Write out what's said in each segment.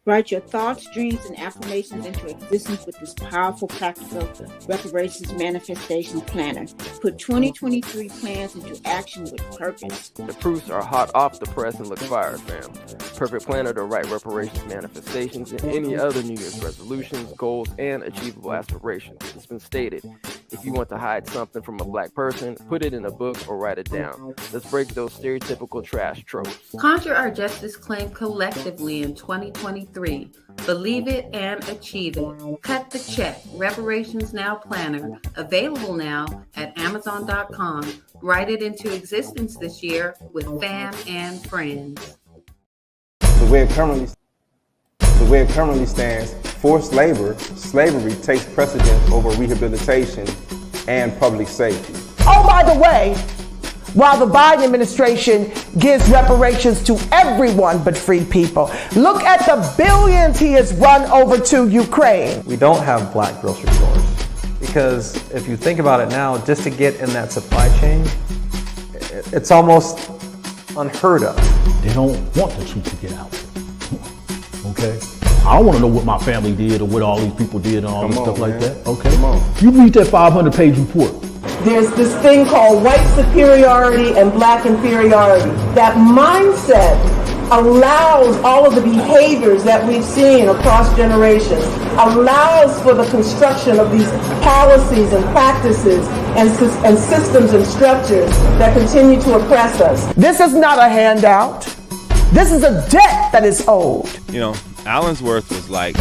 Write your thoughts, dreams, and affirmations into existence with this powerful, practical reparations manifestation planner. Put 2023 plans into action with purpose. The proofs are hot off the press and look fire, fam. Perfect planner to write reparations manifestations and any other New Year's resolutions, goals, and achievable aspirations. It's been stated, if you want to hide something from a Black person, put it in a book or write it down. Let's break those stereotypical trash tropes. Conjure our justice claim collectively in 2023. Believe it and achieve it. Cut the check. Reparations Now Planner. Available now at Amazon.com. Write it into existence this year with fam and friends. The way it currently stands, forced labor, slavery takes precedence over rehabilitation and public safety. Oh, by the way, while the Biden administration gives reparations to everyone but free people, look at the billions he has run over to Ukraine. We don't have Black grocery stores because if you think about it now, just to get in that supply chain, it's almost unheard of. They don't want the truth to get out. Okay? I don't want to know what my family did or what all these people did and all this stuff like that. Okay? Come on. You read that 500-page report. There's this thing called white superiority and Black inferiority. That mindset allows all of the behaviors that we've seen across generations, allows for the construction of these policies and practices and systems and structures that continue to oppress us. This is not a handout. This is a debt that is owed. You know, Allensworth was like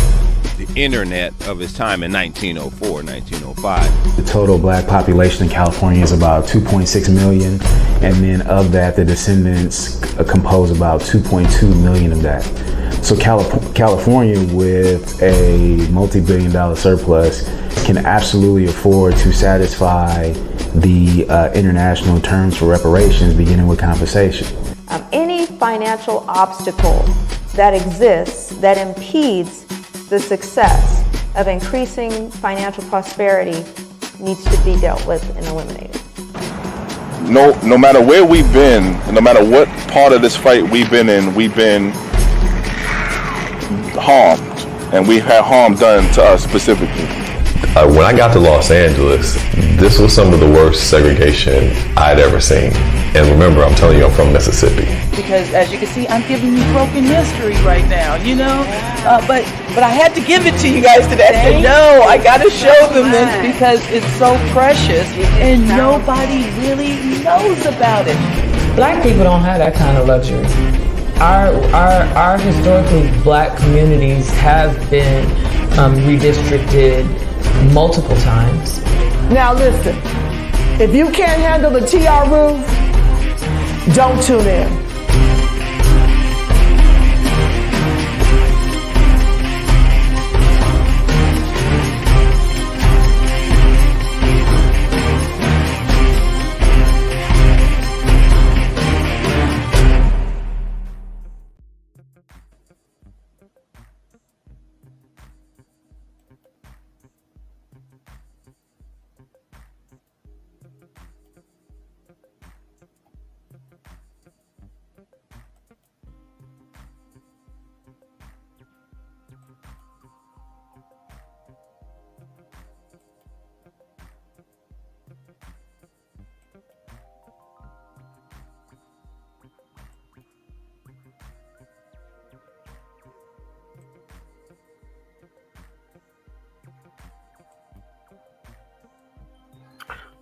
the internet of his time in 1904, 1905. The total Black population in California is about 2.6 million, and then of that, the descendants compose about 2.2 million of that. So California, with a multi-billion-dollar surplus, can absolutely afford to satisfy the international terms for reparations, beginning with compensation. Any financial obstacle that exists that impedes the success of increasing financial prosperity needs to be dealt with and eliminated. No matter where we've been, no matter what part of this fight we've been in, we've been harmed, and we've had harm done to us specifically. When I got to Los Angeles, this was some of the worst segregation I'd ever seen. And remember, I'm telling you, I'm from Mississippi. Because as you can see, I'm giving you broken history right now, you know? But I had to give it to you guys today. I said, no, I got to show them this because it's so precious and nobody really knows about it. Black people don't have that kind of luxury. Our historically Black communities have been redistricted multiple times. Now listen, if you can't handle the TR roof, don't tune in.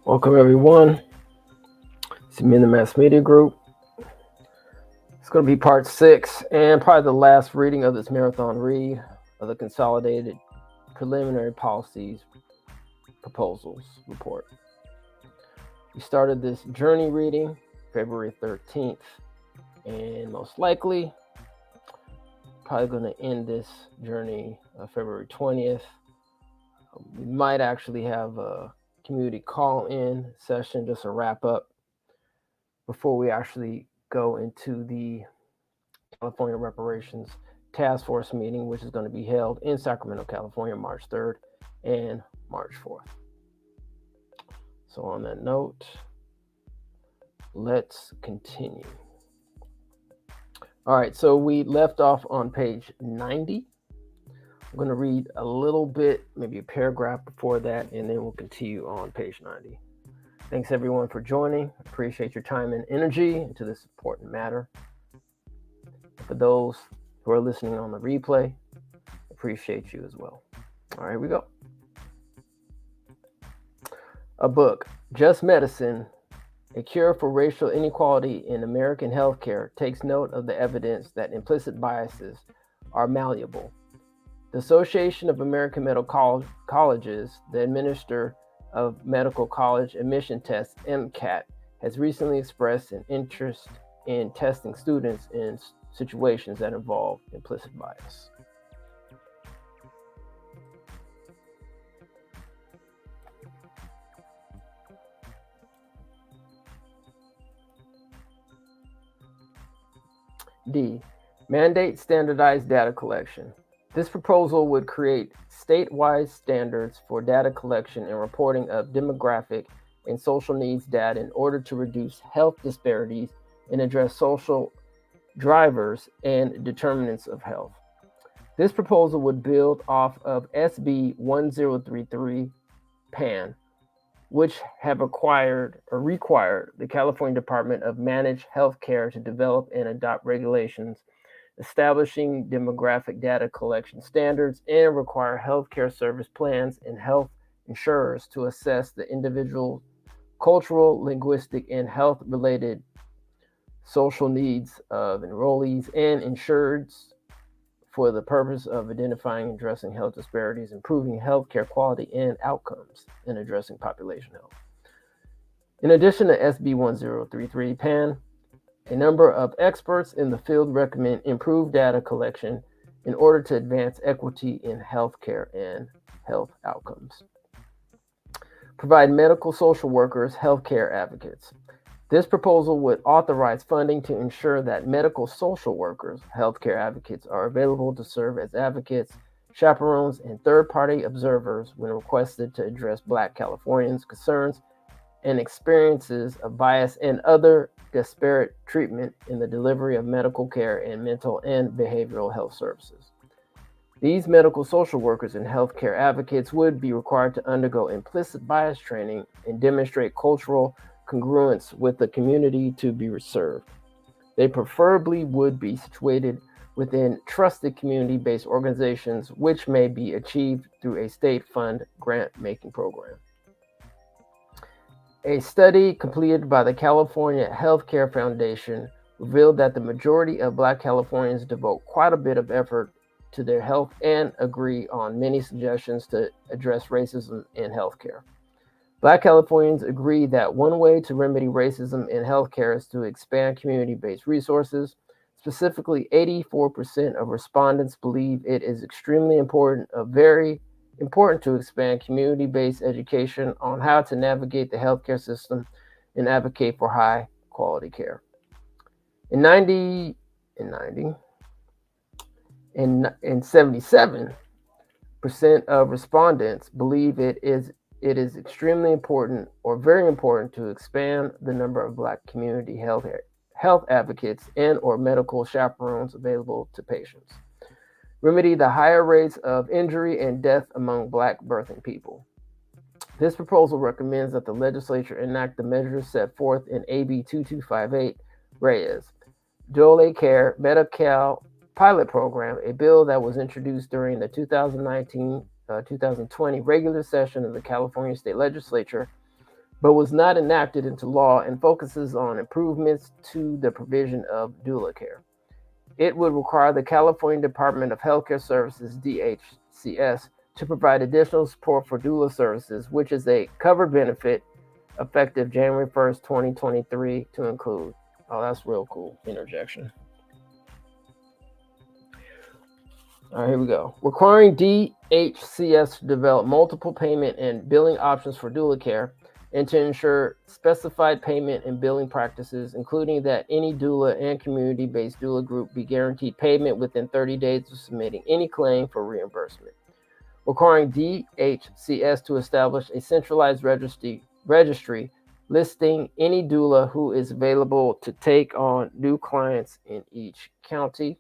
Welcome everyone. It's me in the Mass Media Group. It's going to be part 6 and probably the last reading of this marathon read of the Consolidated Preliminary Policies Proposals Report. We started this journey reading February 13th, and most likely probably going to end this journey February 20th. We might actually have a community call-in session, just a wrap-up before we actually go into the California Reparations Task Force meeting, which is going to be held in Sacramento, California, March 3rd and March 4th. So on that note, let's continue. All right, so we left off on page 90 I'm going to read a little bit, maybe a paragraph before that, and then we'll continue on page 90. Thanks everyone for joining. Appreciate your time and energy into this important matter. For those who are listening on the replay, appreciate you as well. All right, here we go. A book, Just Medicine, A Cure for Racial Inequality in American Healthcare, takes note of the evidence that implicit biases are malleable. The Association of American Medical Colleges, the administrator of medical college admission tests, MCAT, has recently expressed an interest in testing students in situations that involve implicit bias. D. Mandate standardized data collection. This proposal would create statewide standards for data collection and reporting of demographic and social needs data in order to reduce health disparities and address social drivers and determinants of health. This proposal would build off of SB 1033 PAN, which have required the California Department of Managed Healthcare to develop and adopt regulations establishing demographic data collection standards and require healthcare service plans and health insurers to assess the individual cultural, linguistic, and health-related social needs of enrollees and insureds for the purpose of identifying and addressing health disparities, improving healthcare quality and outcomes, and addressing population health. In addition to SB 1033 PAN, a number of experts in the field recommend improved data collection in order to advance equity in healthcare and health outcomes. Provide medical social workers healthcare advocates. This proposal would authorize funding to ensure that medical social workers, healthcare advocates, are available to serve as advocates, chaperones, and third-party observers when requested to address Black Californians' concerns and experiences of bias and other disparate treatment in the delivery of medical care and mental and behavioral health services. These medical social workers and healthcare advocates would be required to undergo implicit bias training and demonstrate cultural congruence with the community to be served. They preferably would be situated within trusted community-based organizations, which may be achieved through a state fund grant-making program. A study completed by the California Healthcare Foundation revealed that the majority of Black Californians devote quite a bit of effort to their health and agree on many suggestions to address racism in healthcare. Black Californians agree that one way to remedy racism in healthcare is to expand community-based resources. Specifically, 84% of respondents believe it is extremely important, very important to expand community-based education on how to navigate the healthcare system and advocate for high quality care. In 77% of respondents believe it is extremely important or very important to expand the number of Black community health advocates and or medical chaperones available to patients. Remedy the higher rates of injury and death among Black birthing people. This proposal recommends that the legislature enact the measures set forth in AB 2258 Reyes, Dual Care Medi-Cal Pilot Program, a bill that was introduced during the 2019-2020 regular session of the California State Legislature, but was not enacted into law and focuses on improvements to the provision of doula care. It would require the California Department of Healthcare Services, DHCS, to provide additional support for doula services, which is a covered benefit effective January 1st, 2023 to include. Oh, that's real cool. Interjection. All right, here we go. Requiring DHCS to develop multiple payment and billing options for doula care and to ensure specified payment and billing practices, including that any doula and community-based doula group be guaranteed payment within 30 days of submitting any claim for reimbursement. Requiring DHCS to establish a centralized registry listing any doula who is available to take on new clients in each county.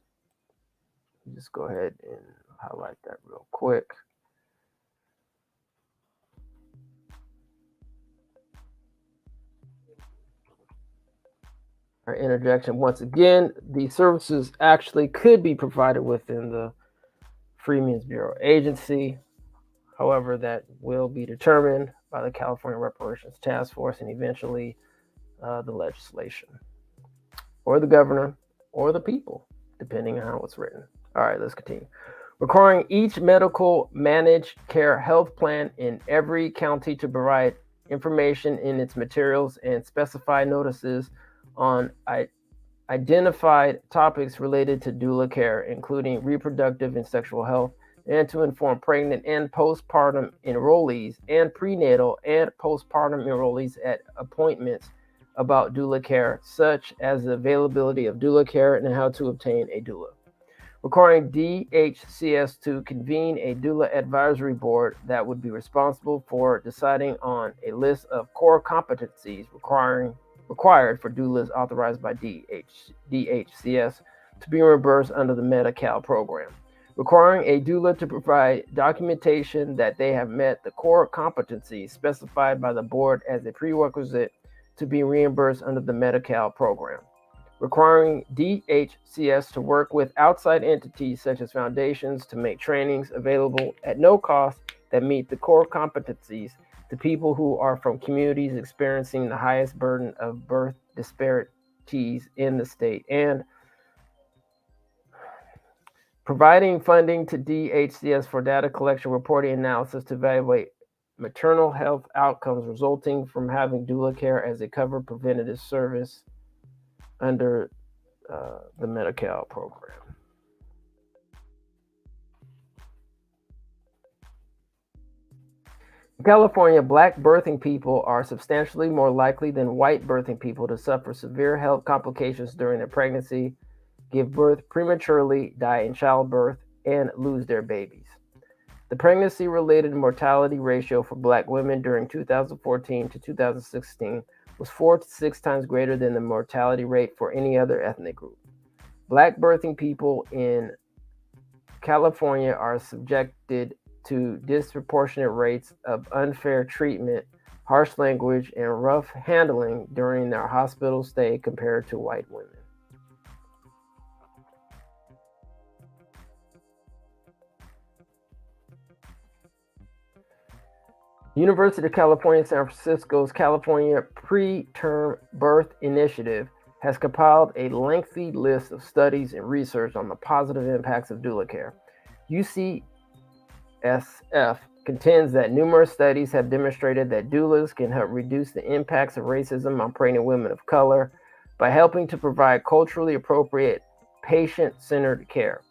Just go ahead and Highlight that real quick. Our interjection once again, the services actually could be provided within the Freedmen's Bureau agency. However, that will be determined by the California Reparations Task Force and eventually the legislation, or the governor, or the people, depending on how it's written. All right, let's continue. Requiring each medical managed care health plan in every county to provide information in its materials and specify notices on identified topics related to doula care, including reproductive and sexual health, and to inform pregnant and postpartum enrollees and prenatal and postpartum enrollees at appointments about doula care, such as the availability of doula care and how to obtain a doula. Requiring DHCS to convene a doula advisory board that would be responsible for deciding on a list of core competencies required for doulas authorized by DHCS to be reimbursed under the Medi-Cal program. Requiring a doula to provide documentation that they have met the core competencies specified by the board as a prerequisite to be reimbursed under the Medi-Cal program. Requiring DHCS to work with outside entities such as foundations to make trainings available at no cost that meet the core competencies to people who are from communities experiencing the highest burden of birth disparities in the state, and providing funding to DHCS for data collection, reporting, analysis to evaluate maternal health outcomes resulting from having doula care as a covered preventative service under the Medi-Cal program. In California, Black birthing people are substantially more likely than white birthing people to suffer severe health complications during their pregnancy, give birth prematurely, die in childbirth, and lose their babies. The pregnancy-related mortality ratio for Black women during 2014 to 2016 was 4 to 6 times greater than the mortality rate for any other ethnic group. Black birthing people in California are subjected to disproportionate rates of unfair treatment, harsh language, and rough handling during their hospital stay compared to white women. University of California, San Francisco's California Preterm Birth Initiative has compiled a lengthy list of studies and research on the positive impacts of doula care. UCSF contends that numerous studies have demonstrated that doulas can help reduce the impacts of racism on pregnant women of color by helping to provide culturally appropriate, patient-centered care.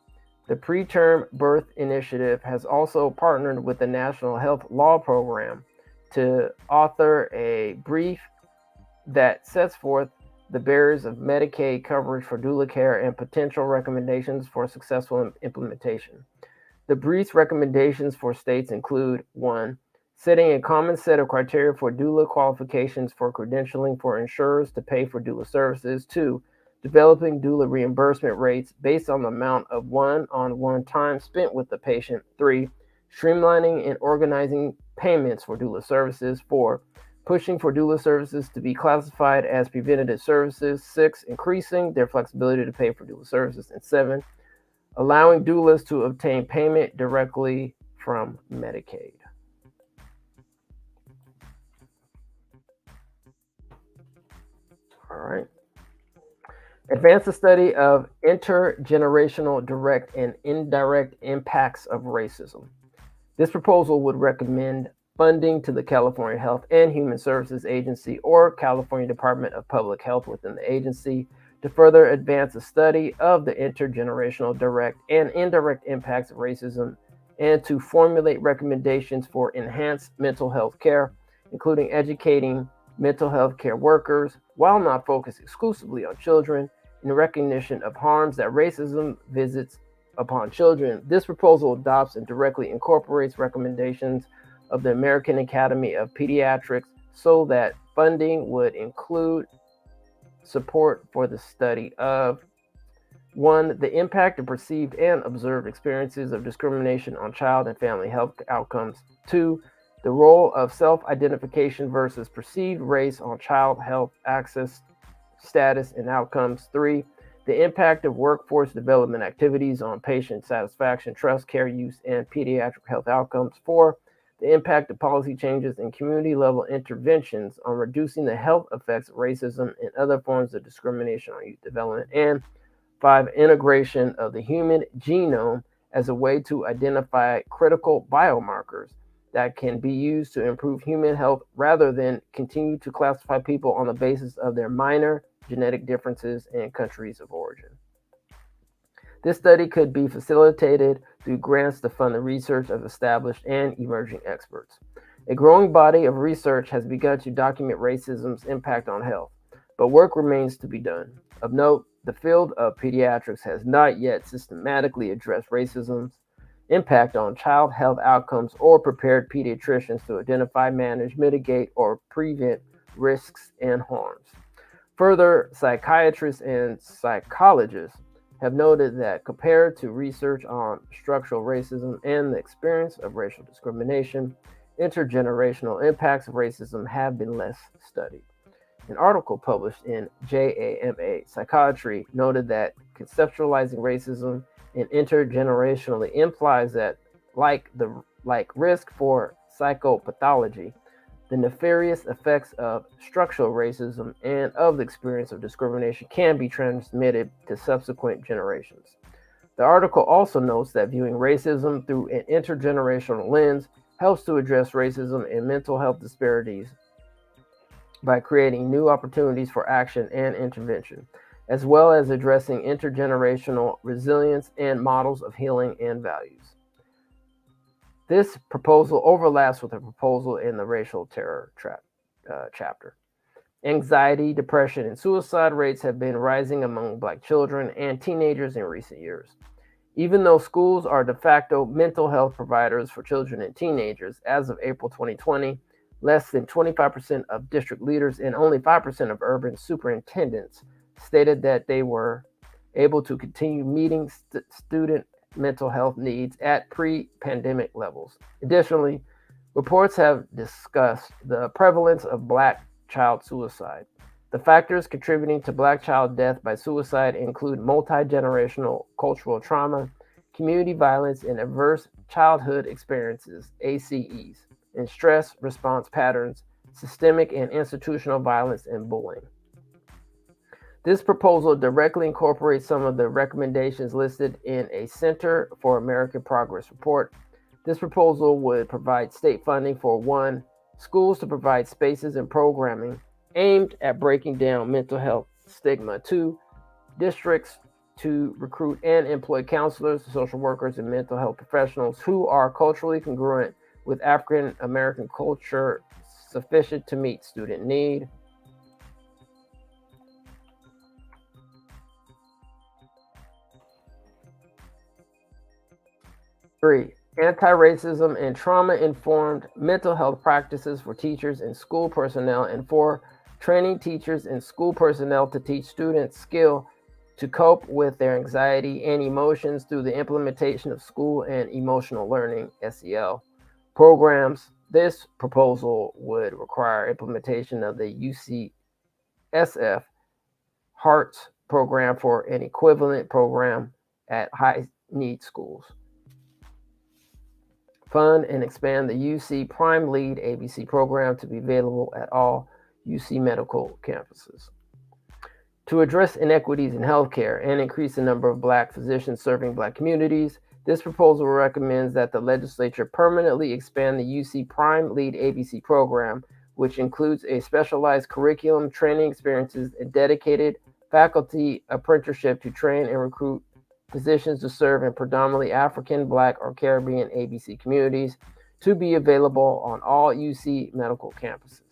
The Preterm Birth Initiative has also partnered with the National Health Law Program to author a brief that sets forth the barriers of Medicaid coverage for doula care and potential recommendations for successful implementation. The brief's recommendations for states include: 1, setting a common set of criteria for doula qualifications for credentialing for insurers to pay for doula services; 2, developing doula reimbursement rates based on the amount of one-on-one time spent with the patient; 3, streamlining and organizing payments for doula services; 4, pushing for doula services to be classified as preventative services; 6, increasing their flexibility to pay for doula services; and 7, allowing doulas to obtain payment directly from Medicaid. All right. Advance the study of intergenerational direct and indirect impacts of racism. This proposal would recommend funding to the California Health and Human Services Agency or California Department of Public Health within the agency to further advance the study of the intergenerational direct and indirect impacts of racism, and to formulate recommendations for enhanced mental health care, including educating mental health care workers while not focused exclusively on children in recognition of harms that racism visits upon children. This proposal adopts and directly incorporates recommendations of the American Academy of Pediatrics so that funding would include support for the study of 1. The impact of perceived and observed experiences of discrimination on child and family health outcomes. 2. The role of self-identification versus perceived race on child health access, status, and outcomes. 3. The impact of workforce development activities on patient satisfaction, trust, care use, and pediatric health outcomes. 4. The impact of policy changes and community-level interventions on reducing the health effects of racism and other forms of discrimination on youth development. And 5. Integration of the human genome as a way to identify critical biomarkers that can be used to improve human health rather than continue to classify people on the basis of their minor genetic differences and countries of origin. This study could be facilitated through grants to fund the research of established and emerging experts. A growing body of research has begun to document racism's impact on health, but work remains to be done. Of note, the field of pediatrics has not yet systematically addressed racism's impact on child health outcomes or prepared pediatricians to identify, manage, mitigate, or prevent risks and harms. Further, psychiatrists and psychologists have noted that compared to research on structural racism and the experience of racial discrimination, intergenerational impacts of racism have been less studied. An article published in JAMA Psychiatry noted that conceptualizing racism and intergenerationally implies that, like risk for psychopathology, the nefarious effects of structural racism and of the experience of discrimination can be transmitted to subsequent generations. The article also notes that viewing racism through an intergenerational lens helps to address racism and mental health disparities by creating new opportunities for action and intervention, as well as addressing intergenerational resilience and models of healing and values. This proposal overlaps with a proposal in the racial terror chapter. Anxiety, depression, and suicide rates have been rising among Black children and teenagers in recent years. Even though schools are de facto mental health providers for children and teenagers, as of April 2020, less than 25% of district leaders and only 5% of urban superintendents stated that they were able to continue meeting student mental health needs at pre-pandemic levels. Additionally, reports have discussed the prevalence of Black child suicide. The factors contributing to Black child death by suicide include multi-generational cultural trauma, community violence, and adverse childhood experiences, ACEs, and stress response patterns, systemic and institutional violence, and bullying. This proposal directly incorporates some of the recommendations listed in a Center for American Progress report. This proposal would provide state funding for 1, schools to provide spaces and programming aimed at breaking down mental health stigma. 2, districts to recruit and employ counselors, social workers, and mental health professionals who are culturally congruent with African American culture, sufficient to meet student need. 3, anti-racism and trauma-informed mental health practices for teachers and school personnel. And 4, training teachers and school personnel to teach students skill to cope with their anxiety and emotions through the implementation of school and emotional learning, SEL, programs. This proposal would require implementation of the UCSF HEARTS program for an equivalent program at high-need schools. Fund and expand the UC Prime Lead ABC program to be available at all UC medical campuses. To address inequities in healthcare and increase the number of Black physicians serving Black communities, this proposal recommends that the legislature permanently expand the UC Prime Lead ABC program, which includes a specialized curriculum, training experiences, and dedicated faculty apprenticeship to train and recruit physicians to serve in predominantly African, Black, or Caribbean ABC communities, to be available on all UC medical campuses.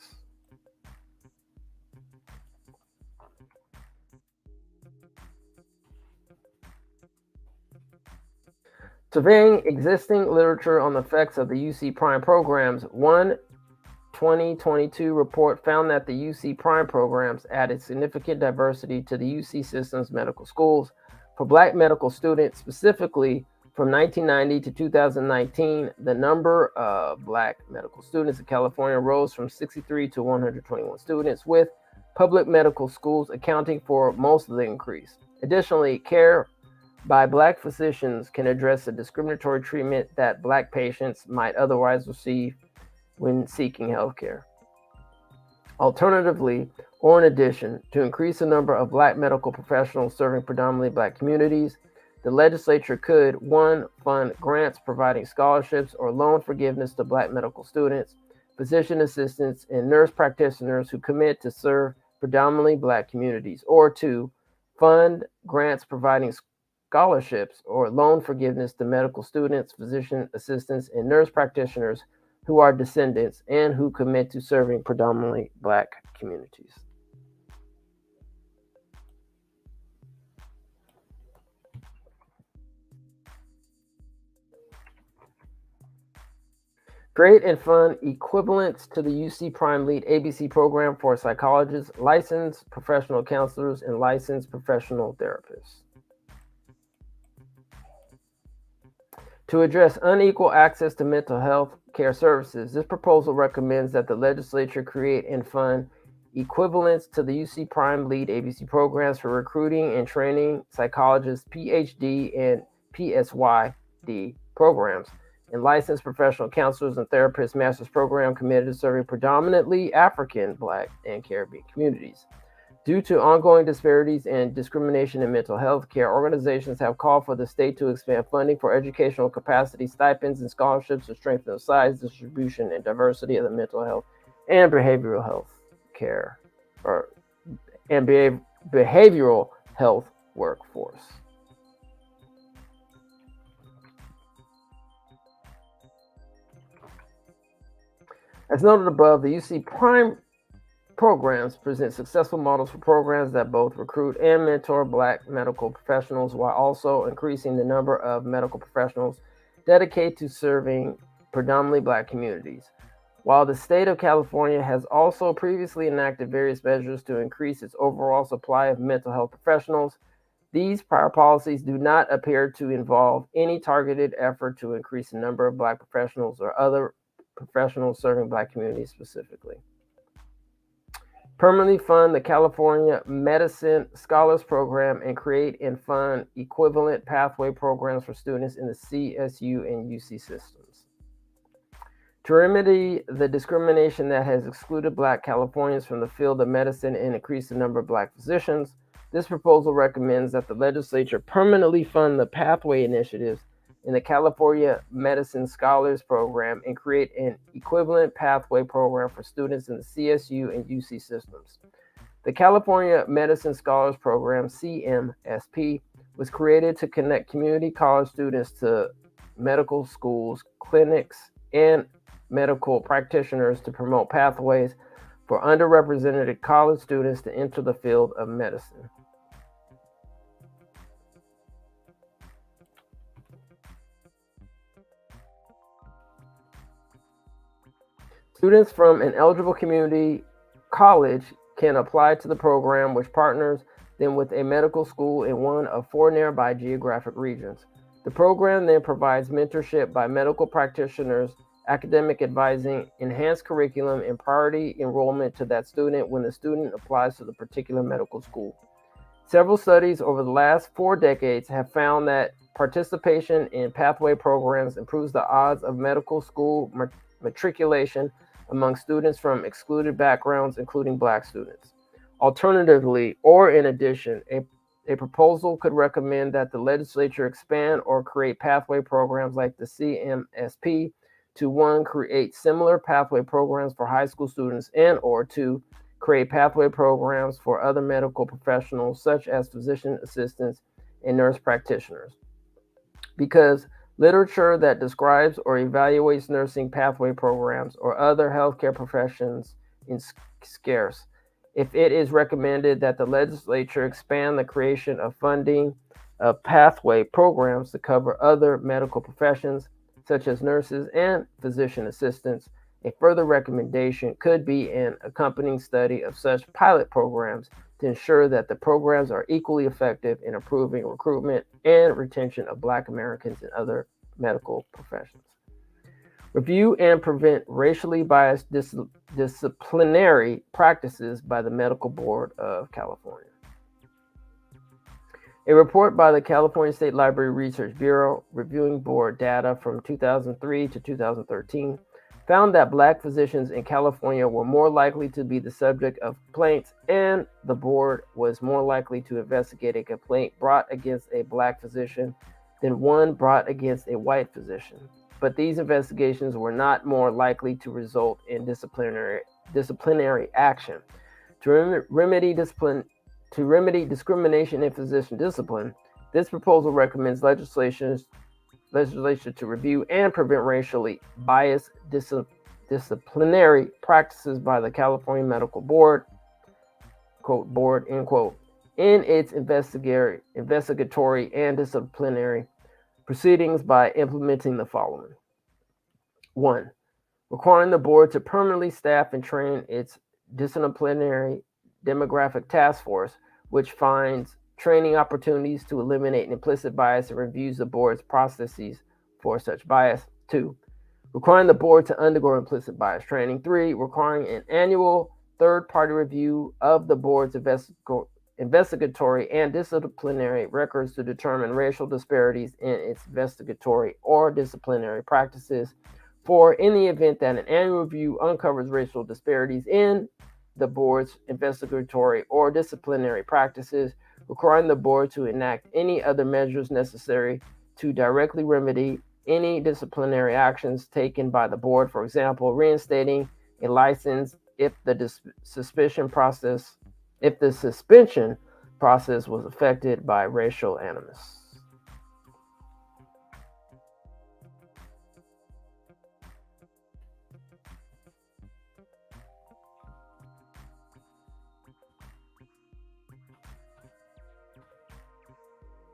Surveying existing literature on the effects of the UC Prime programs, one 2022 report found that the UC Prime programs added significant diversity to the UC system's medical schools, For Black medical students, specifically from 1990 to 2019, the number of Black medical students in California rose from 63 to 121 students, with public medical schools accounting for most of the increase. Additionally, care by Black physicians can address the discriminatory treatment that Black patients might otherwise receive when seeking health care. Alternatively, or in addition, to increase the number of Black medical professionals serving predominantly Black communities, the legislature could, 1, fund grants providing scholarships or loan forgiveness to Black medical students, physician assistants, and nurse practitioners who commit to serve predominantly Black communities, or 2, fund grants providing scholarships or loan forgiveness to medical students, physician assistants, and nurse practitioners who are descendants and who commit to serving predominantly Black communities. Create and fund equivalents to the UC Prime Lead ABC program for psychologists, licensed professional counselors, and licensed professional therapists. To address unequal access to mental health care services, this proposal recommends that the legislature create and fund equivalents to the UC Prime Lead ABC programs for recruiting and training psychologists, PhD and PsyD programs, and licensed professional counselors and therapists master's program committed to serving predominantly African, Black, and Caribbean communities. Due to ongoing disparities and discrimination in mental health care, organizations have called for the state to expand funding for educational capacity, stipends, and scholarships to strengthen the size, distribution, and diversity of the mental health and behavioral health care, behavioral health workforce. As noted above, the UC Prime programs present successful models for programs that both recruit and mentor Black medical professionals while also increasing the number of medical professionals dedicated to serving predominantly Black communities. While the state of California has also previously enacted various measures to increase its overall supply of mental health professionals, these prior policies do not appear to involve any targeted effort to increase the number of Black professionals or other professionals serving Black communities specifically. Permanently fund the California Medicine Scholars Program and create and fund equivalent pathway programs for students in the CSU and UC systems. To remedy the discrimination that has excluded Black Californians from the field of medicine and increase the number of Black physicians, this proposal recommends that the legislature permanently fund the pathway initiatives in the California Medicine Scholars Program and create an equivalent pathway program for students in the CSU and UC systems. The California Medicine Scholars Program, CMSP, was created to connect community college students to medical schools, clinics, and medical practitioners to promote pathways for underrepresented college students to enter the field of medicine. Students from an eligible community college can apply to the program, which partners them with a medical school in one of 4 nearby geographic regions. The program then provides mentorship by medical practitioners, academic advising, enhanced curriculum, and priority enrollment to that student when the student applies to the particular medical school. Several studies over the last 4 decades have found that participation in pathway programs improves the odds of medical school matriculation among students from excluded backgrounds, including Black students. Alternatively, or in addition, a proposal could recommend that the legislature expand or create pathway programs like the CMSP to 1, create similar pathway programs for high school students, and or 2, create pathway programs for other medical professionals such as physician assistants and nurse practitioners. Because literature that describes or evaluates nursing pathway programs or other healthcare professions is scarce. If it is recommended that the legislature expand the creation of funding of pathway programs to cover other medical professions, such as nurses and physician assistants, a further recommendation could be an accompanying study of such pilot programs to ensure that the programs are equally effective in improving recruitment and retention of Black Americans in other medical professions. Review and prevent racially biased disciplinary practices by the Medical Board of California. A report by the California State Library Research Bureau reviewing board data from 2003 to 2013 found that Black physicians in California were more likely to be the subject of complaints, and the board was more likely to investigate a complaint brought against a Black physician than one brought against a white physician. But these investigations were not more likely to result in disciplinary action. To remedy discrimination in physician discipline, this proposal recommends legislation to review and prevent racially biased disciplinary practices by the California Medical Board, quote, board, end quote, in its investigatory and disciplinary proceedings by implementing the following. 1. Requiring the board to permanently staff and train its disciplinary demographic task force, which finds training opportunities to eliminate implicit bias and reviews the board's processes for such bias. 2. Requiring the board to undergo implicit bias training. 3. Requiring an annual third-party review of the board's investigatory and disciplinary records to determine racial disparities in its investigatory or disciplinary practices. 4. In the event that an annual review uncovers racial disparities in the board's investigatory or disciplinary practices, requiring the board to enact any other measures necessary to directly remedy any disciplinary actions taken by the board, for example, reinstating a license if the suspension process was affected by racial animus.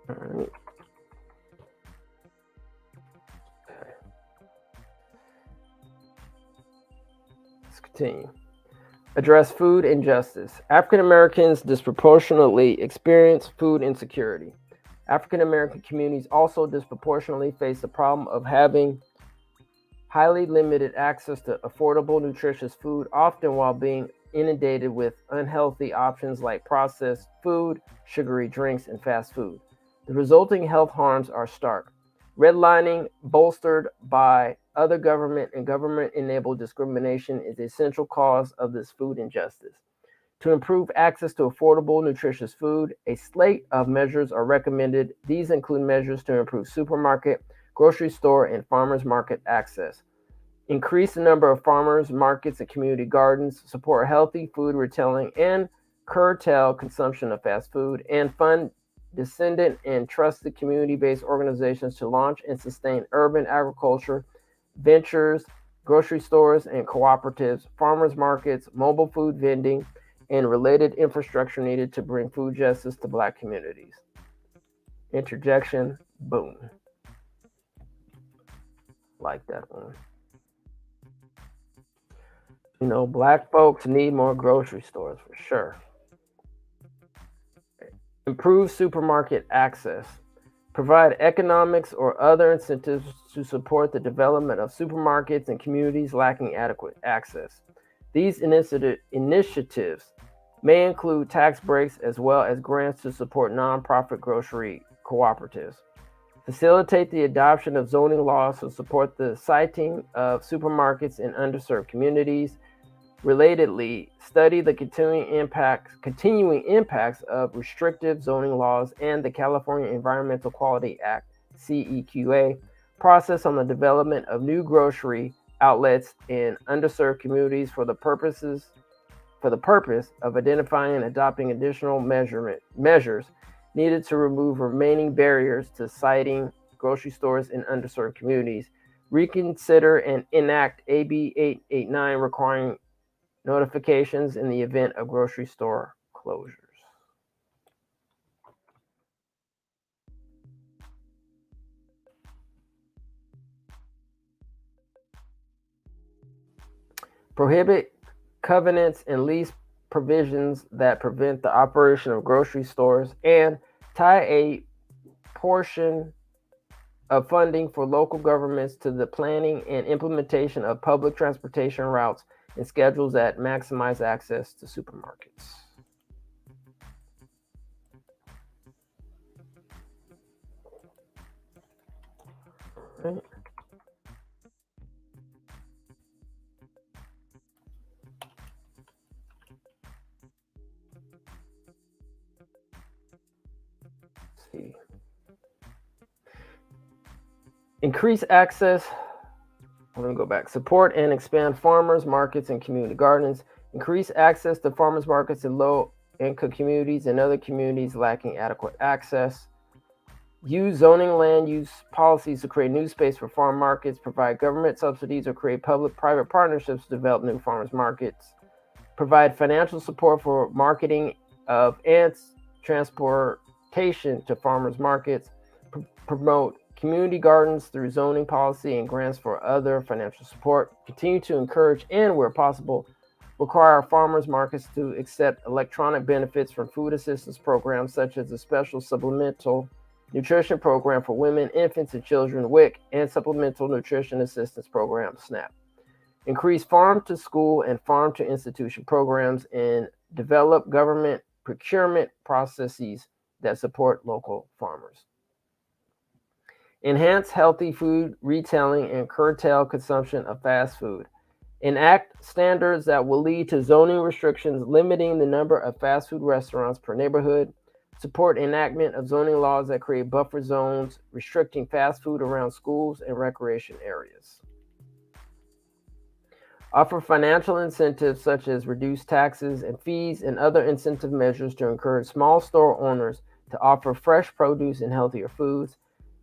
All right. Let's continue. Address food injustice. African Americans disproportionately experience food insecurity. African American communities also disproportionately face the problem of having highly limited access to affordable, nutritious food, often while being inundated with unhealthy options like processed food, sugary drinks, and fast food. The resulting health harms are stark. Redlining, bolstered by other government and government-enabled discrimination, is a central cause of this food injustice. To improve access to affordable, nutritious food, a slate of measures are recommended. These include measures to improve supermarket, grocery store, and farmers market access. Increase the number of farmers markets and community gardens, support healthy food retailing, and curtail consumption of fast food, and fund descendant and trusted community-based organizations to launch and sustain urban agriculture, ventures, grocery stores and cooperatives, farmers markets, mobile food vending, and related infrastructure needed to bring food justice to Black communities. Interjection, boom. Like that one. You know, Black folks need more grocery stores for sure. Improve supermarket access. Provide economics or other incentives to support the development of supermarkets in communities lacking adequate access. These initiatives may include tax breaks as well as grants to support nonprofit grocery cooperatives. Facilitate the adoption of zoning laws to support the siting of supermarkets in underserved communities. Relatedly, study the continuing impacts of restrictive zoning laws and the California Environmental Quality Act, CEQA, process on the development of new grocery outlets in underserved communities for the purpose of identifying and adopting additional measures needed to remove remaining barriers to siting grocery stores in underserved communities. Reconsider and enact AB 889 requiring notifications in the event of grocery store closures. Prohibit covenants and lease provisions that prevent the operation of grocery stores, and tie a portion of funding for local governments to the planning and implementation of public transportation routes and schedules that maximize access to supermarkets. Right. Let's see. Increase access. Let me go back. Support and expand farmers markets and community gardens. Increase access to farmers markets in low-income communities and other communities lacking adequate access. Use zoning land use policies to create new space for farm markets. Provide government subsidies or create public-private partnerships to develop new farmers markets. Provide financial support for marketing of and transportation to farmers markets. Promote community gardens through zoning policy and grants for other financial support. Continue to encourage and, where possible, require farmers markets to accept electronic benefits from food assistance programs such as the Special Supplemental Nutrition Program for Women, Infants, and Children, WIC, and Supplemental Nutrition Assistance Program, SNAP. Increase farm-to-school and farm-to-institution programs and develop government procurement processes that support local farmers. Enhance healthy food retailing and curtail consumption of fast food. Enact standards that will lead to zoning restrictions limiting the number of fast food restaurants per neighborhood. Support enactment of zoning laws that create buffer zones restricting fast food around schools and recreation areas. Offer financial incentives such as reduced taxes and fees and other incentive measures to encourage small store owners to offer fresh produce and healthier foods.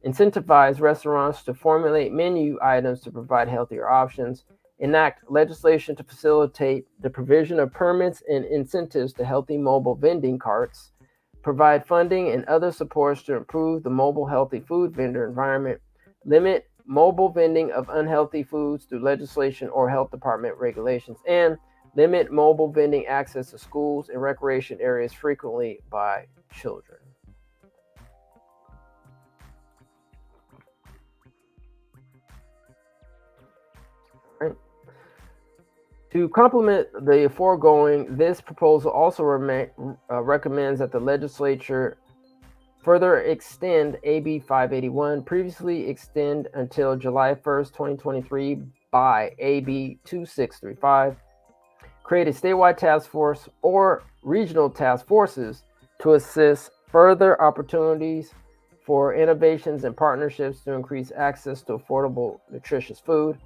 Incentivize restaurants to formulate menu items to provide healthier options. Enact legislation to facilitate the provision of permits and incentives to healthy mobile vending carts. Provide funding and other supports to improve the mobile healthy food vendor environment. Limit mobile vending of unhealthy foods through legislation or health department regulations. And limit mobile vending access to schools and recreation areas frequently by children. Right. To complement the foregoing, this proposal also recommends that the legislature further extend AB 581, previously extend until July 1st, 2023 by AB 2635, create a statewide task force or regional task forces to assist further opportunities for innovations and partnerships to increase access to affordable, nutritious food.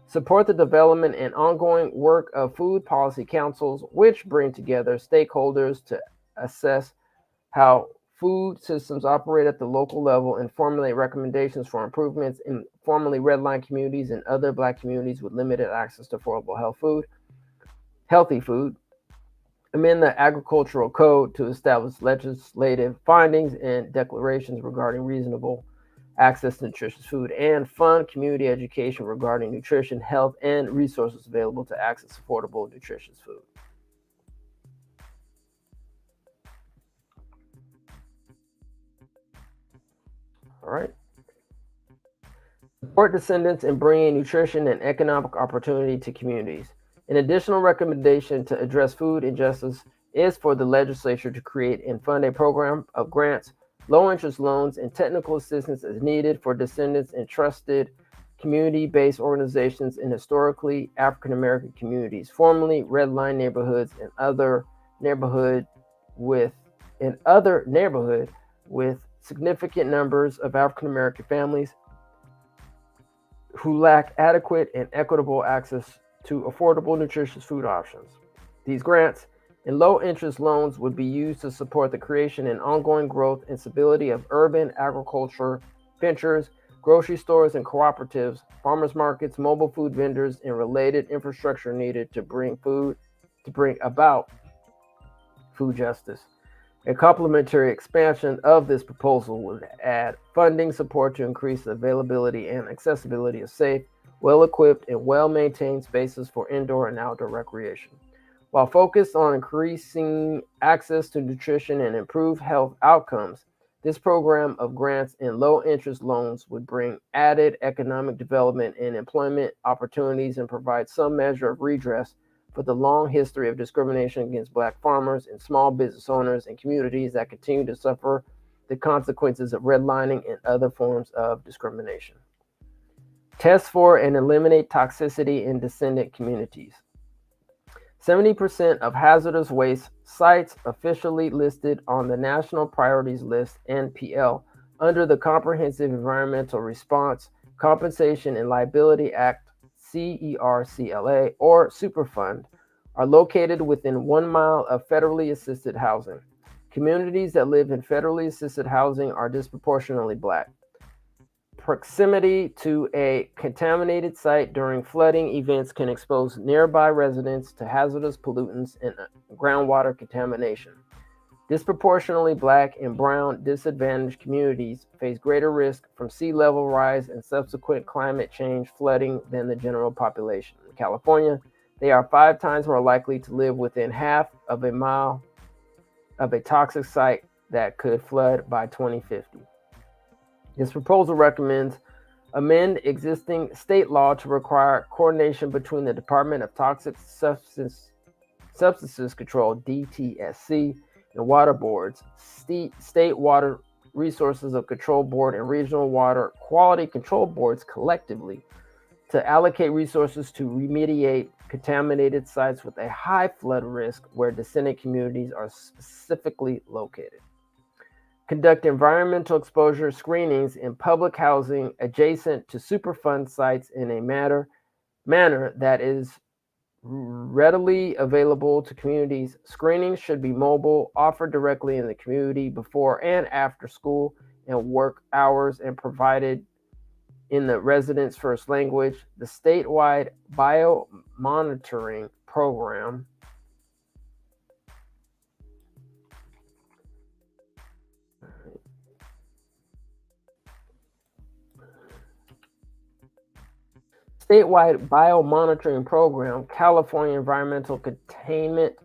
Support the development and ongoing work of food policy councils, which bring together stakeholders to assess how food systems operate at the local level and formulate recommendations for improvements in formerly redline communities and other Black communities with limited access to affordable healthy food. Amend the agricultural code to establish legislative findings and declarations regarding reasonable access to nutritious food, and fund community education regarding nutrition, health, and resources available to access affordable, nutritious food. All right. Support descendants in bringing nutrition and economic opportunity to communities. An additional recommendation to address food injustice is for the legislature to create and fund a program of grants, low-interest loans, and technical assistance as needed for descendants in trusted community-based organizations in historically African-American communities, formerly redline neighborhoods, and other neighborhood with significant numbers of African-American families who lack adequate and equitable access to affordable, nutritious food options. These grants and low-interest loans would be used to support the creation and ongoing growth and stability of urban agriculture ventures, grocery stores and cooperatives, farmers markets, mobile food vendors, and related infrastructure needed to bring about food justice. A complementary expansion of this proposal would add funding support to increase the availability and accessibility of safe, well-equipped, and well-maintained spaces for indoor and outdoor recreation. While focused on increasing access to nutrition and improved health outcomes, this program of grants and low-interest loans would bring added economic development and employment opportunities and provide some measure of redress for the long history of discrimination against Black farmers and small business owners in communities that continue to suffer the consequences of redlining and other forms of discrimination. Test for and eliminate toxicity in descendant communities. 70% of hazardous waste sites officially listed on the National Priorities List, NPL, under the Comprehensive Environmental Response, Compensation and Liability Act, CERCLA, or Superfund, are located within 1 mile of federally assisted housing. Communities that live in federally assisted housing are disproportionately Black. Proximity to a contaminated site during flooding events can expose nearby residents to hazardous pollutants and groundwater contamination. Disproportionately Black and brown disadvantaged communities face greater risk from sea level rise and subsequent climate change flooding than the general population. In California, they are 5 times more likely to live within half of a mile of a toxic site that could flood by 2050. This proposal recommends amend existing state law to require coordination between the Department of Toxic Substances Control, DTSC, and water boards, state water resources of control board, and regional water quality control boards collectively to allocate resources to remediate contaminated sites with a high flood risk where descendant communities are specifically located. Conduct environmental exposure screenings in public housing adjacent to Superfund sites in a manner that is readily available to communities. Screenings should be mobile, offered directly in the community before and after school and work hours, and provided in the residents' first language. The statewide biomonitoring program California Environmental Containment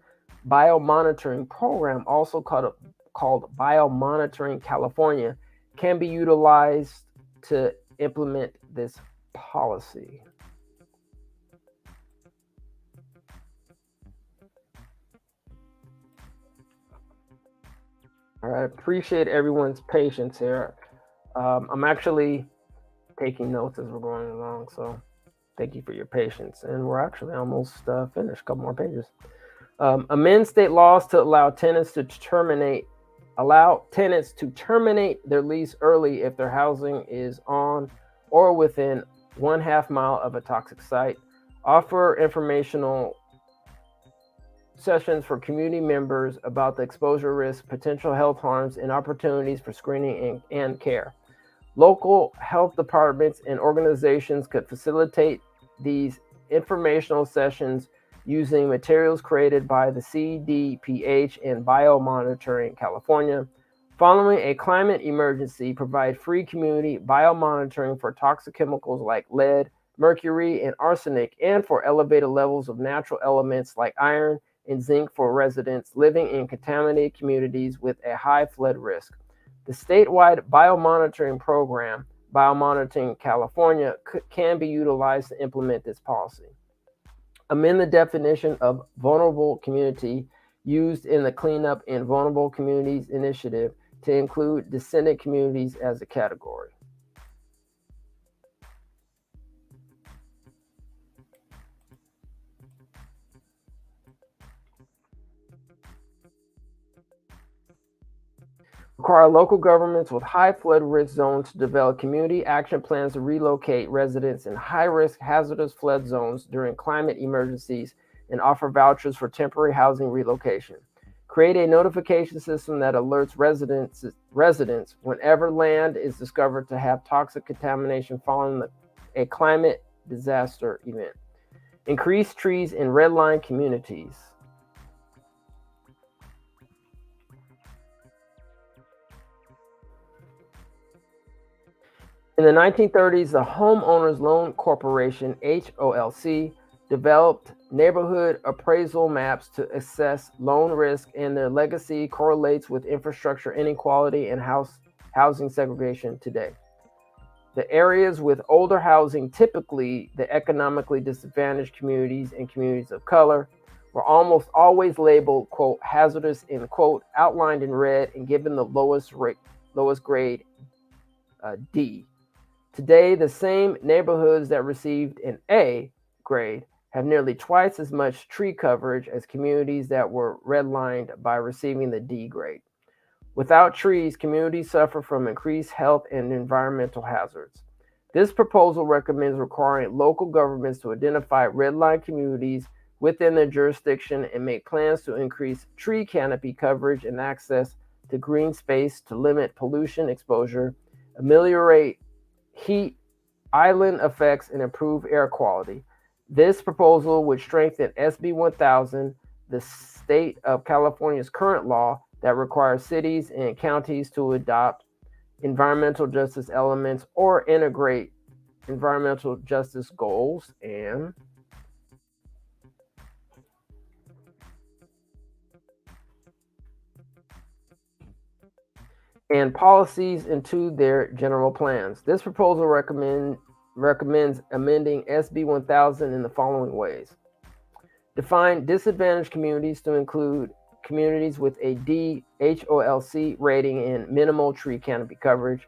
Biomonitoring Program, also called Biomonitoring California, can be utilized to implement this policy. All right, appreciate everyone's patience here. I'm actually taking notes as we're going along, so thank you for your patience. And we're actually almost finished, a couple more pages. Amend state laws to allow tenants to terminate their lease early if their housing is on or within 1/2 mile of a toxic site. Offer informational sessions for community members about the exposure risk, potential health harms, and opportunities for screening and care. Local health departments and organizations could facilitate these informational sessions using materials created by the CDPH and Biomonitoring California. Following a climate emergency, provide free community biomonitoring for toxic chemicals like lead, mercury, and arsenic, and for elevated levels of natural elements like iron and zinc for residents living in contaminated communities with a high flood risk. The statewide biomonitoring program, Biomonitoring California, can be utilized to implement this policy. Amend the definition of vulnerable community used in the Cleanup in Vulnerable Communities initiative to include descendant communities as a category. Require local governments with high flood risk zones to develop community action plans to relocate residents in high-risk hazardous flood zones during climate emergencies and offer vouchers for temporary housing relocation. Create a notification system that alerts residents whenever land is discovered to have toxic contamination following a climate disaster event. Increase trees in redline communities. In the 1930s, the Homeowners Loan Corporation, HOLC, developed neighborhood appraisal maps to assess loan risk, and their legacy correlates with infrastructure inequality and housing segregation today. The areas with older housing, typically the economically disadvantaged communities and communities of color, were almost always labeled, quote, hazardous, end quote, outlined in red and given the lowest grade, D. Today, the same neighborhoods that received an A grade have nearly twice as much tree coverage as communities that were redlined by receiving the D grade. Without trees, communities suffer from increased health and environmental hazards. This proposal recommends requiring local governments to identify redlined communities within their jurisdiction and make plans to increase tree canopy coverage and access to green space to limit pollution exposure, ameliorate heat island effects, and improve air quality. This proposal would strengthen SB 1000, the state of California's current law that requires cities and counties to adopt environmental justice elements or integrate environmental justice goals and policies into their general plans. This proposal recommends amending SB 1000 in the following ways. Define disadvantaged communities to include communities with a DHOLC rating and minimal tree canopy coverage.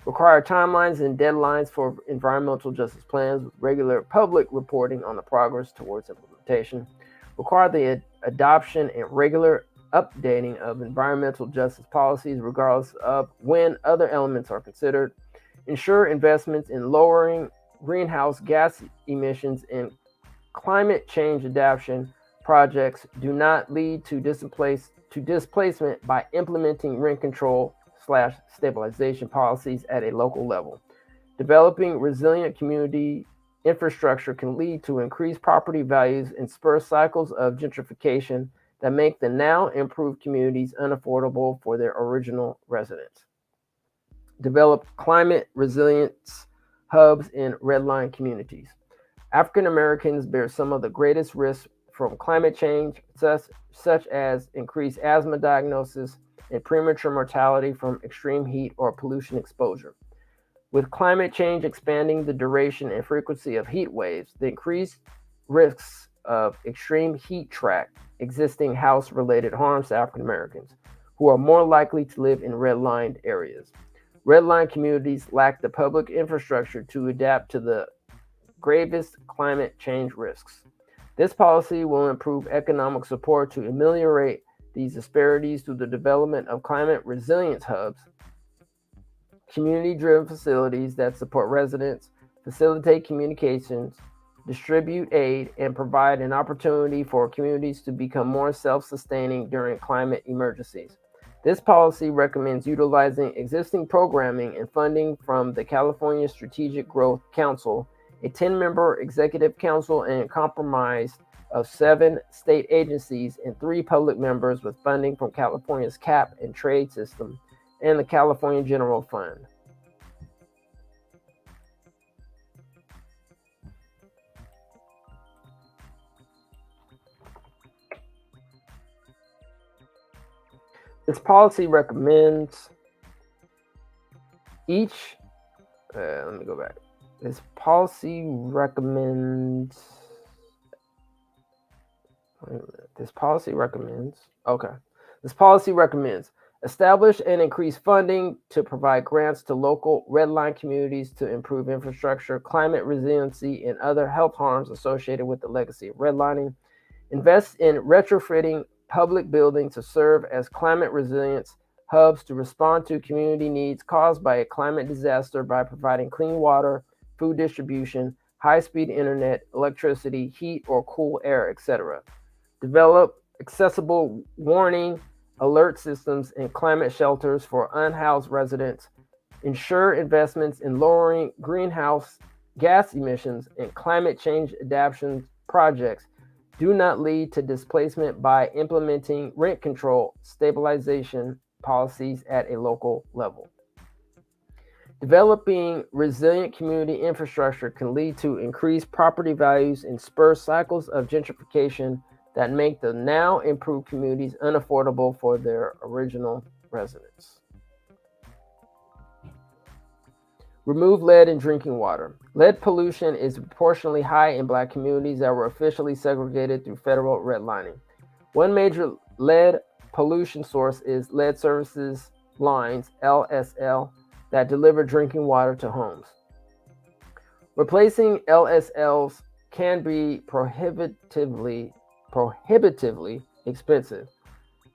Require timelines and deadlines for environmental justice plans with regular public reporting on the progress towards implementation. Require the adoption and regular updating of environmental justice policies regardless of when other elements are considered. Ensure investments in lowering greenhouse gas emissions and climate change adaptation projects do not lead to displacement by implementing rent control / stabilization policies at a local level. Developing resilient community infrastructure can lead to increased property values and spur cycles of gentrification that make the now improved communities unaffordable for their original residents. Develop climate resilience hubs in redline communities. African Americans bear some of the greatest risks from climate change, such as increased asthma diagnosis and premature mortality from extreme heat or pollution exposure. With climate change expanding the duration and frequency of heat waves, the increased risks of extreme heat track existing house-related harms to African Americans, who are more likely to live in redlined areas. Redline communities lack the public infrastructure to adapt to the gravest climate change risks. This policy will improve economic support to ameliorate these disparities through the development of climate resilience hubs, community-driven facilities that support residents, facilitate communications, distribute aid, and provide an opportunity for communities to become more self-sustaining during climate emergencies. This policy recommends utilizing existing programming and funding from the California Strategic Growth Council, a 10-member executive council and comprised of 7 state agencies and 3 public members with funding from California's cap and trade system and the California General Fund. This policy recommends each, let me go back. This policy recommends, This policy recommends establish and increase funding to provide grants to local redline communities to improve infrastructure, climate resiliency, and other health harms associated with the legacy of redlining. Invest in retrofitting public buildings to serve as climate resilience hubs to respond to community needs caused by a climate disaster by providing clean water, food distribution, high-speed internet, electricity, heat or cool air, etc. Develop accessible warning alert systems and climate shelters for unhoused residents. Ensure investments in lowering greenhouse gas emissions and climate change adaptation projects do not lead to displacement by implementing rent control stabilization policies at a local level. Developing resilient community infrastructure can lead to increased property values and spur cycles of gentrification that make the now improved communities unaffordable for their original residents. Remove lead in drinking water. Lead pollution is proportionally high in Black communities that were officially segregated through federal redlining. One major lead pollution source is lead services lines, LSL, that deliver drinking water to homes. Replacing LSLs can be prohibitively expensive,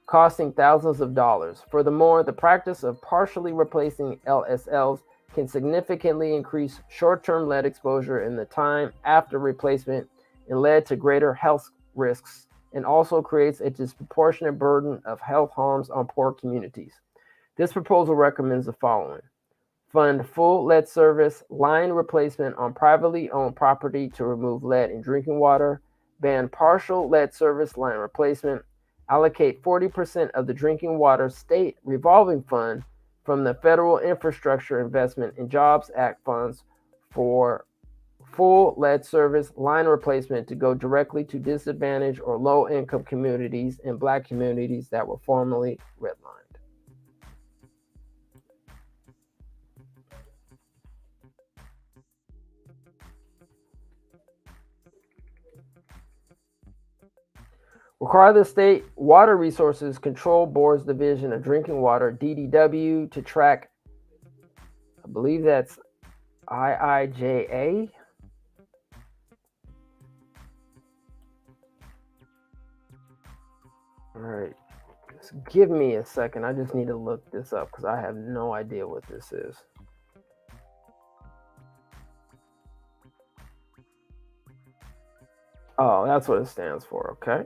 costing thousands of dollars. Furthermore, the practice of partially replacing LSLs can significantly increase short-term lead exposure in the time after replacement and lead to greater health risks, and also creates a disproportionate burden of health harms on poor communities. This proposal recommends the following: fund full lead service line replacement on privately owned property to remove lead in drinking water, ban partial lead service line replacement, allocate 40% of the Drinking Water State Revolving Fund from the Federal Infrastructure Investment and Jobs Act funds for full lead service line replacement to go directly to disadvantaged or low-income communities and Black communities that were formerly redlined. Require the State Water Resources Control Board's Division of Drinking Water, DDW, to track, I believe that's IIJA. All right, just give me a second. I just need to look this up because I have no idea what this is. Oh, that's what it stands for, okay.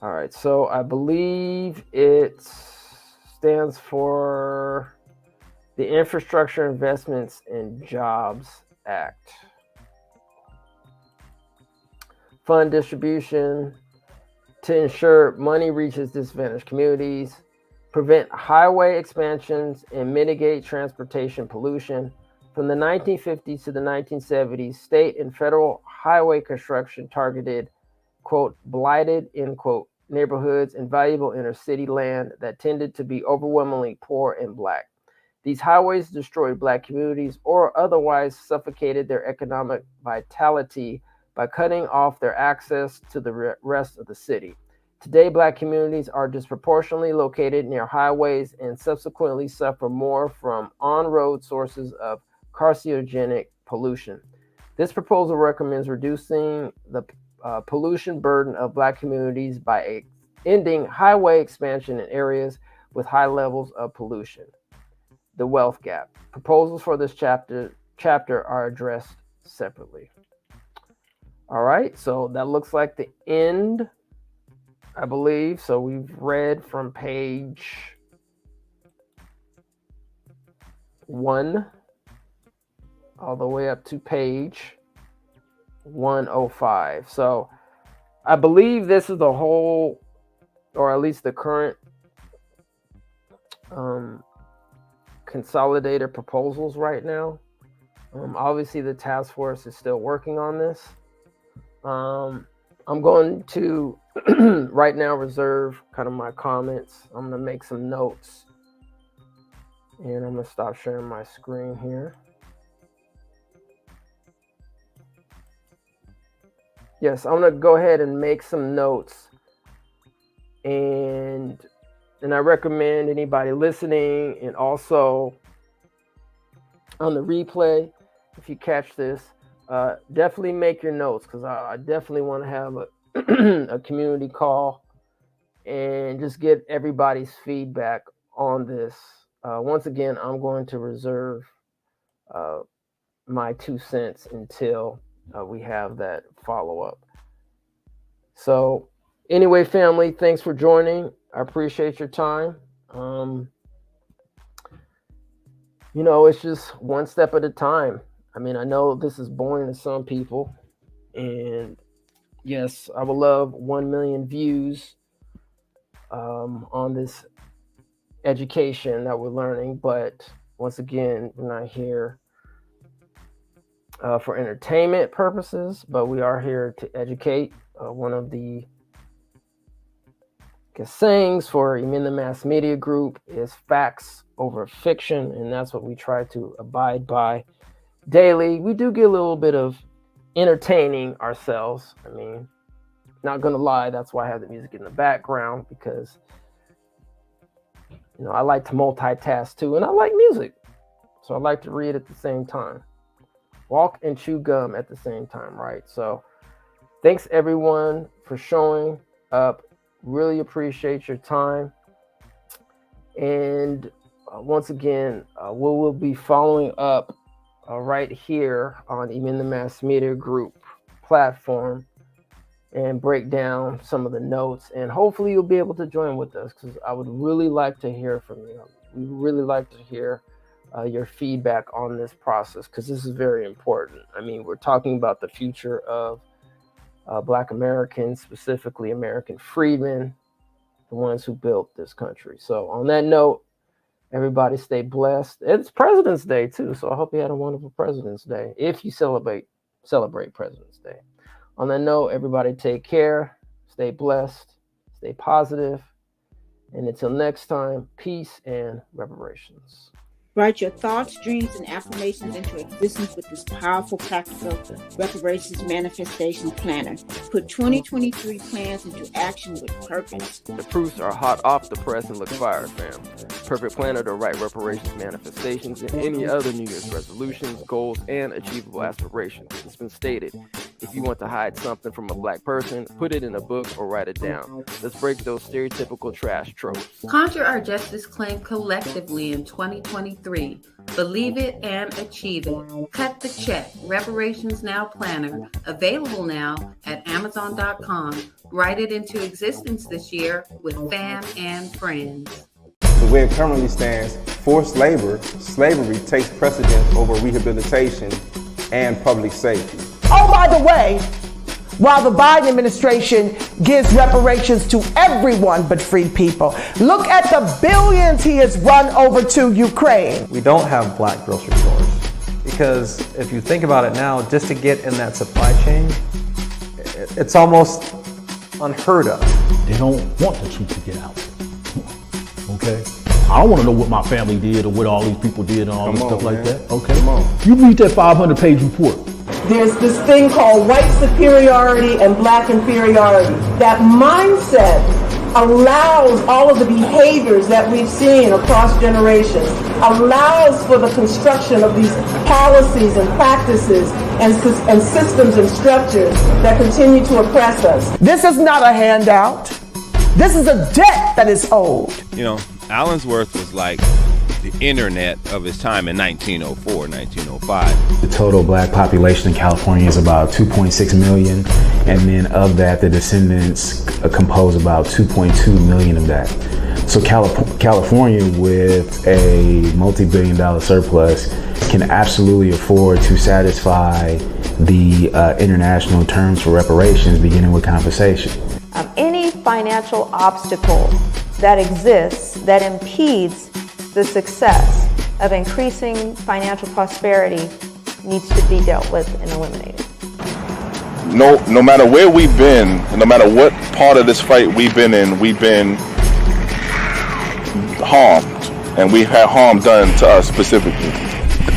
All right, so I believe it stands for the Infrastructure Investments and Jobs Act. Fund distribution to ensure money reaches disadvantaged communities, prevent highway expansions, and mitigate transportation pollution. From the 1950s to the 1970s, state and federal highway construction targeted, quote, blighted, end quote, neighborhoods and valuable inner city land that tended to be overwhelmingly poor and Black. These highways destroyed Black communities or otherwise suffocated their economic vitality by cutting off their access to the rest of the city. Today, Black communities are disproportionately located near highways and subsequently suffer more from on-road sources of carcinogenic pollution. This proposal recommends reducing the pollution burden of Black communities by ending highway expansion in areas with high levels of pollution. The wealth gap. Proposals for this chapter are addressed separately. All right, so that looks like the end, I believe. So we've read from page 1 all the way up to page 105. So I believe this is the whole, or at least the current consolidated proposals right now. Obviously the task force is still working on this. I'm going to right now reserve kind of my comments. I'm going to make some notes and I'm going to stop sharing my screen here. Yes, I'm going to go ahead and make some notes, and I recommend anybody listening and also on the replay, if you catch this, definitely make your notes, because I definitely want to have a community call and just get everybody's feedback on this. Once again, I'm going to reserve my 2 cents until we have that follow-up. So anyway, family, thanks for joining. I appreciate your time. You know, it's just one step at a time. I mean, I know this is boring to some people, and yes, I would love 1 million views on this education that we're learning. But once again, we're not here for entertainment purposes, but we are here to educate. One of the sayings for Emin the Mass Media Group is facts over fiction, and that's what we try to abide by daily. We do get a little bit of entertaining ourselves. I mean, not gonna lie, that's why I have the music in the background, because I like to multitask too, and I like music, so I like to read at the same time, walk and chew gum at the same time, right? So thanks everyone for showing up. Really appreciate your time. And once again, we will be following up right here on Emin the Mass Media Group platform and break down some of the notes. And hopefully you'll be able to join with us, because I would really like to hear from you. We really like to hear your feedback on this process, because this is very important. I mean, we're talking about the future of Black Americans, specifically American freedmen, the ones who built this country. So on that note, everybody stay blessed. It's President's Day too, so I hope you had a wonderful President's Day, if you celebrate President's Day. On that note, everybody take care, stay blessed, stay positive, and until next time, peace and reparations. Write your thoughts, dreams, and affirmations into existence with this powerful, practical reparations manifestation planner. Put 2023 plans into action with purpose. The proofs are hot off the press and look fire, fam. Perfect planner to write reparations manifestations and any other New Year's resolutions, goals, and achievable aspirations. It's been stated, if you want to hide something from a Black person, put it in a book or write it down. Let's break those stereotypical trash tropes. Conjure our justice claim collectively in 2023. Believe it and achieve it. Cut the check. Reparations Now Planner. Available now at Amazon.com. Write it into existence this year with fam and friends. The way it currently stands, forced labor, slavery takes precedence over rehabilitation and public safety. Oh, by the way, while the Biden administration gives reparations to everyone but free people, look at the billions he has run over to Ukraine. We don't have Black grocery stores because if you think about it now, just to get in that supply chain, it's almost unheard of. They don't want the truth to get out. Okay? I don't want to know what my family did or what all these people did and all this stuff like that. Okay? You read that 500-page report. There's this thing called white superiority and black inferiority. That mindset allows all of the behaviors that we've seen across generations, allows for the construction of these policies and practices and systems and structures that continue to oppress us. This is not a handout. This is a debt that is owed. Allensworth was like the internet of his time in 1904, 1905. The total Black population in California is about 2.6 million, and then of that, the descendants compose about 2.2 million of that. So California, with a multi-billion-dollar surplus, can absolutely afford to satisfy the international terms for reparations, beginning with compensation. Any financial obstacle that exists that impedes the success of increasing financial prosperity needs to be dealt with and eliminated. No matter where we've been, no matter what part of this fight we've been in, we've been harmed, and we've had harm done to us specifically.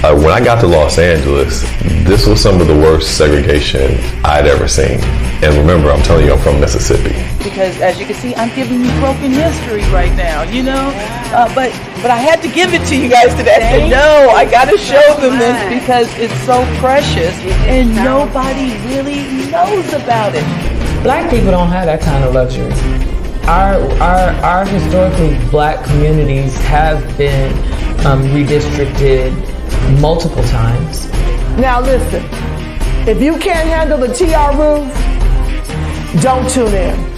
When I got to Los Angeles, this was some of the worst segregation I'd ever seen. And remember, I'm telling you, I'm from Mississippi. Because as you can see, I'm giving you broken history right now, but I had to give it to you guys today. I said, no, I got to show them this because it's so precious and nobody really knows about it. Black people don't have that kind of luxury. Our historically Black communities have been redistricted multiple times. Now listen, if you can't handle the TR roof, don't tune in.